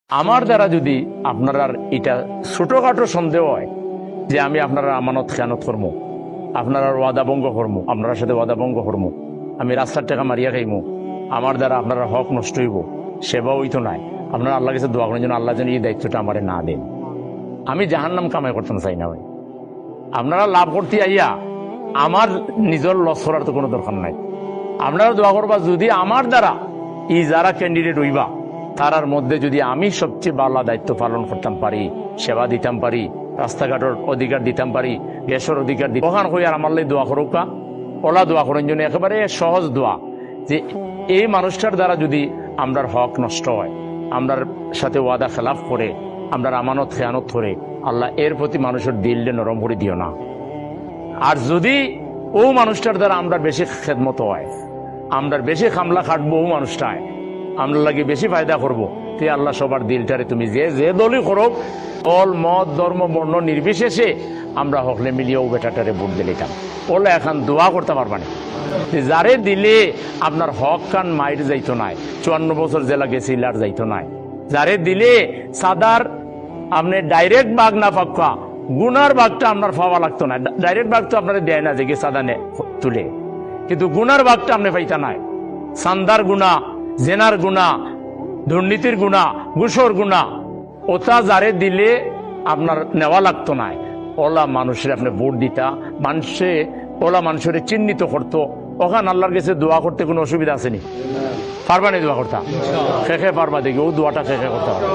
আমার দ্বারা যদি আপনারা এটা ছোটখাটো সন্দেহ হয় যে আমি আপনারা আমানত খেয়ানত করবো, আপনারা ওয়াদা ভঙ্গ করবো, আপনার সাথে ওয়াদা ভঙ্গ করবো, আমি রাস্তার টাকা মারিয়া খাইমু, আমার দ্বারা আপনারা হক নষ্ট হইব, সেবা হইতো নাই, আপনারা আল্লাহ কাছে দোয়া করেন যেন আল্লাহ যেন এই দায়িত্বটা আমারে না দেন। আমি জাহান্নাম কামাই করতে চাই না ভাই। আপনারা লাভ করতে আইয়া আমার নিজের লস করার তো কোনো দরকার নাই। আপনারা দোয়া করবা যদি আমার দ্বারা এই যারা ক্যান্ডিডেট হইবা তারার মধ্যে যদি আমি সবচেয়ে ভালো দায়িত্ব পালন করতাম পারি, সেবা দিতাম পারি, রাস্তাঘাটের অধিকার দিতাম পারি, গ্যাসের অধিকার দিতাম, ওখান হয়ে আর আমার লাই দোয়া করুকা, ওলা দোয়া করেন জন্য একেবারে সহজ দোয়া যে এই মানুষটার দ্বারা যদি আমরার হক নষ্ট হয়, আমরার সাথে ওয়াদা খেলাফ করে, আমরার আমানত খেয়ানত করে, আল্লাহ এর প্রতি মানুষের দিলটা নরম করে দিও না। আর যদি ও মানুষটার দ্বারা আমরা বেশি খেদমত হয়, আমরা বেশি খামলা খাটবো, ও মানুষটায় আমরা লাগে বেশি ফায়দা করবো, তে আল্লাহ সবার দিলটারে তুমি যে যে দলই করো, দল মত ধর্ম বর্ণ নির্বিশেষে আমরা হকলে মিলিয়ে ও বেটাটারে ভোট দিলাম। ওলা এখন দোয়া করতে পারবা না যারে দিলে আপনার হক কান মাইর যাইতো নাই, 54 বছর জেলা গেছিল আর যাইতো নাই। যারে দিলে সাদার আপনি ডাইরেক্ট বাঘ না পাক্কা গুনার বাঘটা আপনার পাওয়া লাগতো না। ডাইরেক্ট বাঘ তো আপনার দেয় না যে সাদা নে তুলে, কিন্তু গুনার বাঘটা আপনি পাইতা নাই। সান্দার গুণা, জেনার গুণা, দুর্নীতির গুণা, ঘুষর গুণা, ওটা যারে দিলে আপনার নেওয়া লাগতো না। ওলা মানুষের আপনি ভোট দিতা, মানুষে ওলা মানুষের চিহ্নিত করতো, ওখানে আল্লাহর কাছে দোয়া করতে কোনো অসুবিধা আসেনি? পারবা নি দোয়া করতা? খেখে পারবা দেখি ও দোয়াটা খেখে করতে পারবা।